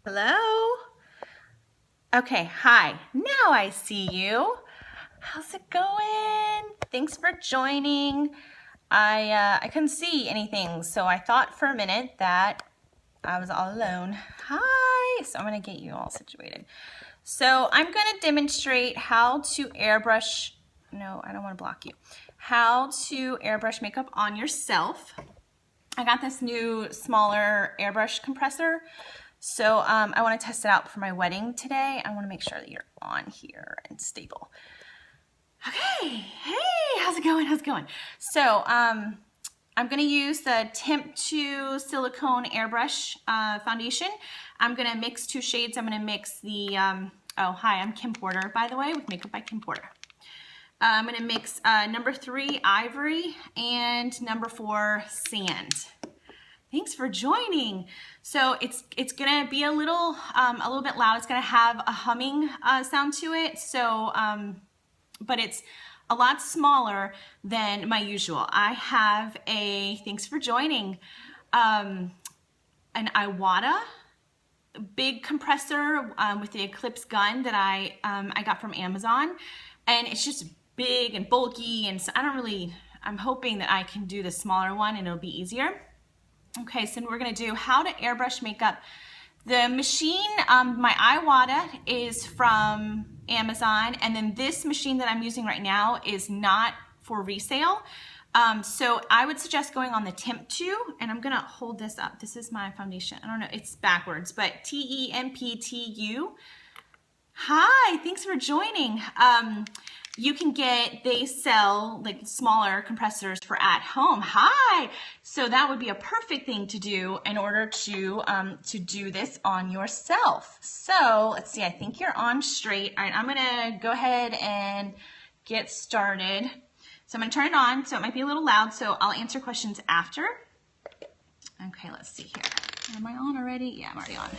Hello? Okay, hi. Now I see you. How's it going? Thanks for joining. I couldn't see anything, so I thought for a minute that I was all alone. Hi! So I'm gonna get you all situated. So I'm gonna demonstrate how to airbrush, no, I don't wanna block you, how to airbrush makeup on yourself. I got this new smaller airbrush compressor. So I want to test it out for my wedding today. I want to make sure that you're on here and stable. Okay, hey, how's it going? How's it going? So I'm going to use the Temptu silicone airbrush foundation. I'm going to mix two shades. I'm going to mix the, oh, hi, I'm Kim Porter, by the way, with Makeup by Kim Porter. I'm going to mix number 3 ivory and number 4 sand. Thanks for joining. So it's gonna be a little bit loud. It's gonna have a humming sound to it. So, but it's a lot smaller than my usual. I have a, thanks for joining, an Iwata big compressor with the Eclipse gun that I got from Amazon, and it's just big and bulky, and so I'm hoping that I can do the smaller one and it'll be easier. Okay, so we're gonna do how to airbrush makeup. The machine, my Iwata is from Amazon, and then this machine that I'm using right now is not for resale. So I would suggest going on the Temptu, and I'm gonna hold this up. This is my foundation. I don't know, it's backwards, but Temptu. Hi, thanks for joining. You can get, they sell like smaller compressors for at home. Hi! So that would be a perfect thing to do in order to do this on yourself. So let's see, I think you're on straight. All right, I'm gonna go ahead and get started. So I'm gonna turn it on, so it might be a little loud, so I'll answer questions after. Okay, let's see here. Am I on already? Yeah, I'm already on.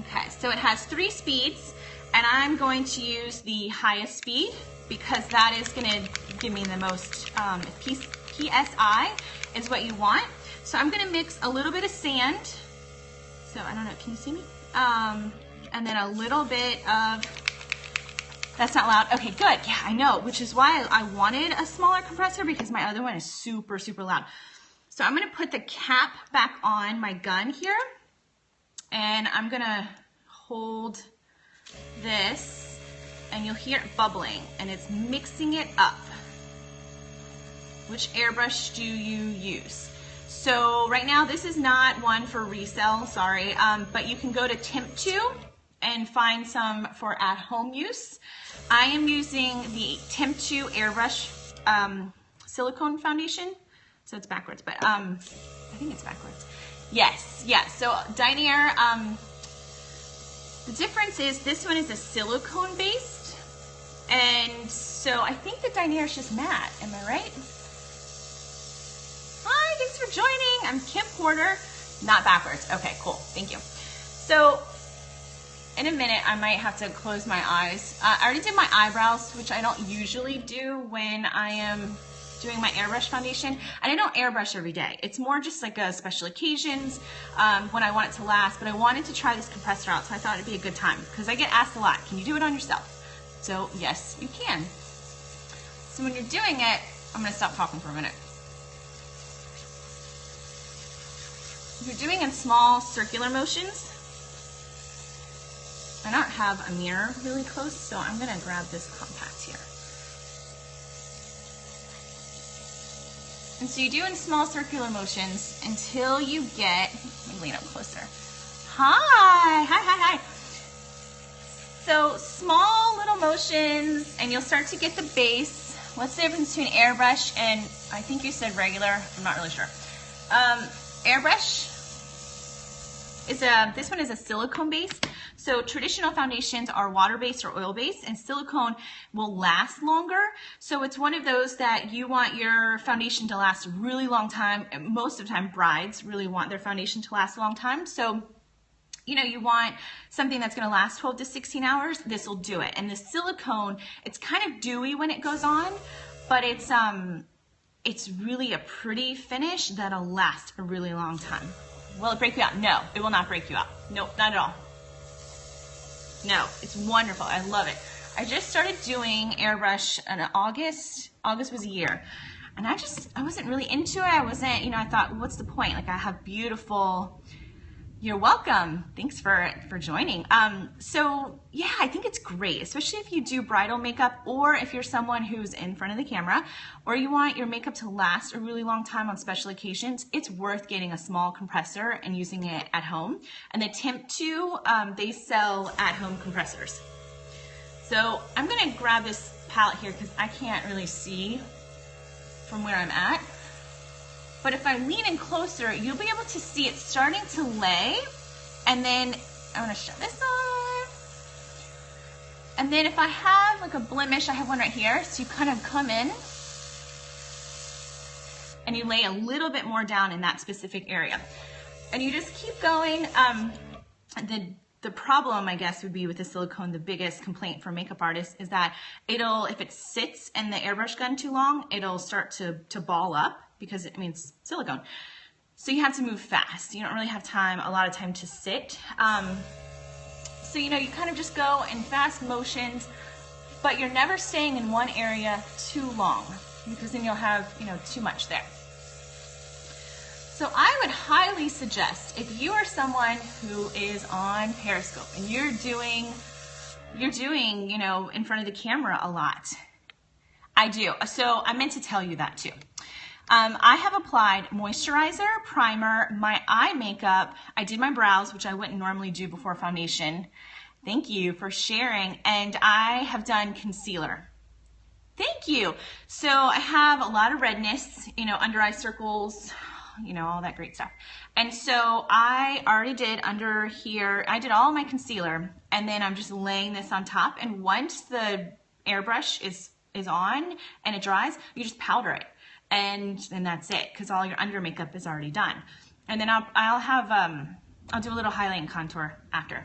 Okay, so it has 3 speeds. And I'm going to use the highest speed because that is going to give me the most, PSI is what you want. So I'm going to mix a little bit of sand. So I don't know, can you see me? And then a little bit of, that's not loud. Okay, good. Yeah, I know, which is why I wanted a smaller compressor because my other one is super, super loud. So I'm going to put the cap back on my gun here. And I'm going to hold this, and you'll hear it bubbling, and it's mixing it up. Which airbrush do you use? So right now this is not one for resale, sorry, but you can go to Temptu and find some for at-home use. I am using the Temptu airbrush silicone foundation, so it's backwards, but I think it's backwards. Yes, yes. So Dinair. The difference is this one is a silicone based, and so I think the Dinair is just matte. Am I right? Hi, thanks for joining. I'm Kim Porter. Not backwards. Okay, cool. Thank you. So in a minute, I might have to close my eyes. I already did my eyebrows, which I don't usually do when I am doing my airbrush foundation, and I don't airbrush every day. It's more just like a special occasions when I want it to last, but I wanted to try this compressor out, so I thought it'd be a good time because I get asked a lot, can you do it on yourself? So yes, you can. So when you're doing it, I'm gonna stop talking for a minute. You're doing in small circular motions. I don't have a mirror really close, so I'm gonna grab this compact here. And so you do in small circular motions until you get, let me lean up closer. Hi, hi, hi, hi. So small little motions, and you'll start to get the base. What's the difference between airbrush and, I think you said regular, I'm not really sure. Airbrush is this one is a silicone base. So traditional foundations are water-based or oil-based, and silicone will last longer. So it's one of those that you want your foundation to last a really long time. And most of the time, brides really want their foundation to last a long time. So, you know, you want something that's gonna last 12 to 16 hours, this will do it. And the silicone, it's kind of dewy when it goes on, but it's really a pretty finish that'll last a really long time. Will it break you out? No, it will not break you out. Nope, not at all. No, it's wonderful. I love it. I just started doing airbrush in August. August was a year. And I wasn't really into it. I wasn't, you know, I thought, what's the point? Like, I have beautiful, you're welcome. Thanks for joining. So yeah, I think it's great, especially if you do bridal makeup, or if you're someone who's in front of the camera, or you want your makeup to last a really long time on special occasions. It's worth getting a small compressor and using it at home. And the Temptu, they sell at-home compressors. So I'm gonna grab this palette here because I can't really see from where I'm at. But if I lean in closer, you'll be able to see it starting to lay. And then I'm gonna shut this on. And then if I have like a blemish, I have one right here. So you kind of come in and you lay a little bit more down in that specific area. And you just keep going. The problem, I guess, would be with the silicone, the biggest complaint for makeup artists is that if it sits in the airbrush gun too long, it'll start to ball up because it's silicone. So you have to move fast. You don't really have a lot of time to sit. So, you know, you kind of just go in fast motions, but you're never staying in one area too long because then you'll have, you know, too much there. So I would highly suggest, if you are someone who is on Periscope and you're doing, you know, in front of the camera a lot. I do. So I meant to tell you that too. I have applied moisturizer, primer, my eye makeup. I did my brows, which I wouldn't normally do before foundation. Thank you for sharing. And I have done concealer. Thank you. So I have a lot of redness, you know, under eye circles, you know, all that great stuff. And so I already did under here, I did all my concealer, and then I'm just laying this on top. And once the airbrush is on and it dries, you just powder it. And then that's it, because all your under makeup is already done. And then I'll do a little highlight and contour after.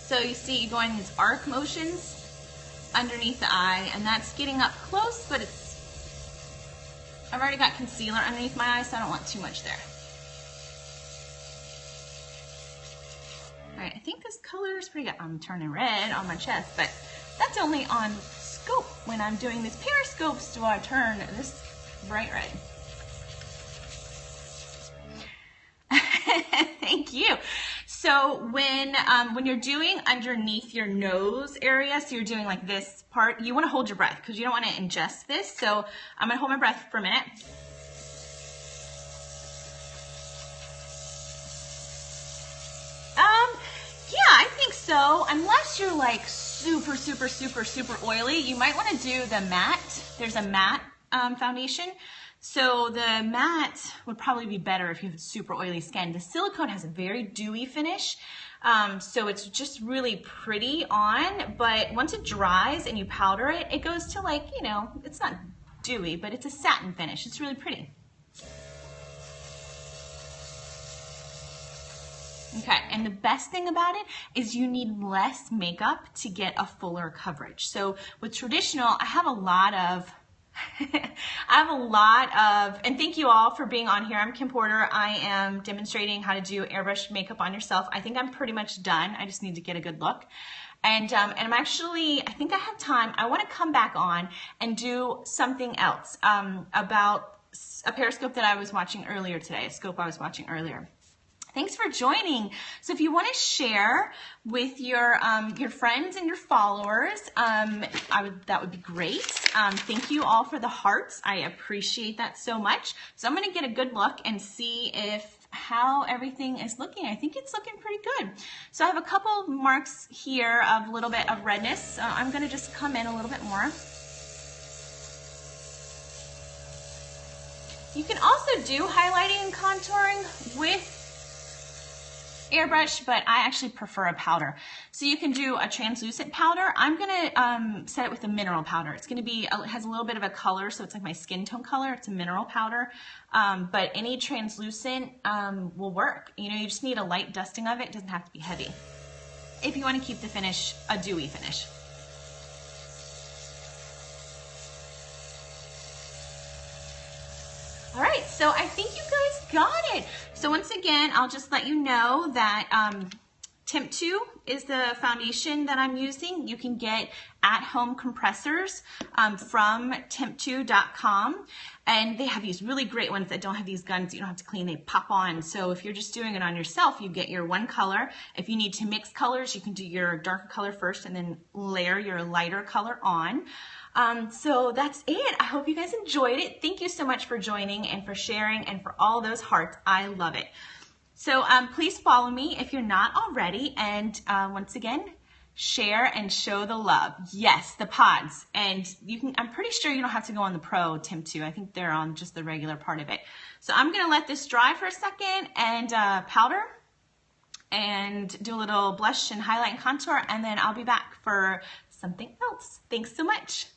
So you see you going in these arc motions underneath the eye, and that's getting up close, but I've already got concealer underneath my eyes, so I don't want too much there. All right, I think this color is pretty good. I'm turning red on my chest, but that's only on scope. When I'm doing this Periscopes, do I turn this bright red? Thank you. So when you're doing underneath your nose area, so you're doing like this part, you want to hold your breath because you don't want to ingest this. So I'm going to hold my breath for a minute. Yeah, I think so. Unless you're like super, super, super, super oily, you might want to do the matte. There's a matte foundation. So the matte would probably be better if you have super oily skin. The silicone has a very dewy finish, so it's just really pretty on, but once it dries and you powder it, it goes to like, you know, it's not dewy, but it's a satin finish. It's really pretty. Okay, and the best thing about it is you need less makeup to get a fuller coverage. So with traditional, I have a lot of, and thank you all for being on here. I'm Kim Porter. I am demonstrating how to do airbrush makeup on yourself. I think I'm pretty much done. I just need to get a good look. And I'm actually, I think I have time. I want to come back on and do something else about a Periscope that I was watching earlier today, a scope I was watching earlier. Thanks for joining. So if you want to share with your friends and your followers, that would be great. Thank you all for the hearts. I appreciate that so much. So I'm going to get a good look and see how everything is looking. I think it's looking pretty good. So I have a couple of marks here of a little bit of redness. I'm going to just come in a little bit more. You can also do highlighting and contouring with airbrush, but I actually prefer a powder. So you can do a translucent powder. I'm gonna set it with a mineral powder. It's gonna be, it has a little bit of a color, so it's like my skin tone color. It's a mineral powder, but any translucent will work. You know, you just need a light dusting of it. It doesn't have to be heavy. If you want to keep the finish a dewy finish. All right, right, so I think you guys got it. So once again, I'll just let you know that Temptu is the foundation that I'm using. You can get at-home compressors from temptu.com, and they have these really great ones that don't have these guns that you don't have to clean. They pop on. So if you're just doing it on yourself, you get your one color. If you need to mix colors, you can do your darker color first and then layer your lighter color on. So that's it. I hope you guys enjoyed it. Thank you so much for joining and for sharing and for all those hearts. I love it. So please follow me if you're not already, and once again, share and show the love. Yes, the pods, and you can. I'm pretty sure you don't have to go on the Pro Temptu. I think they're on just the regular part of it. So I'm gonna let this dry for a second and powder and do a little blush and highlight and contour, and then I'll be back for something else. Thanks so much.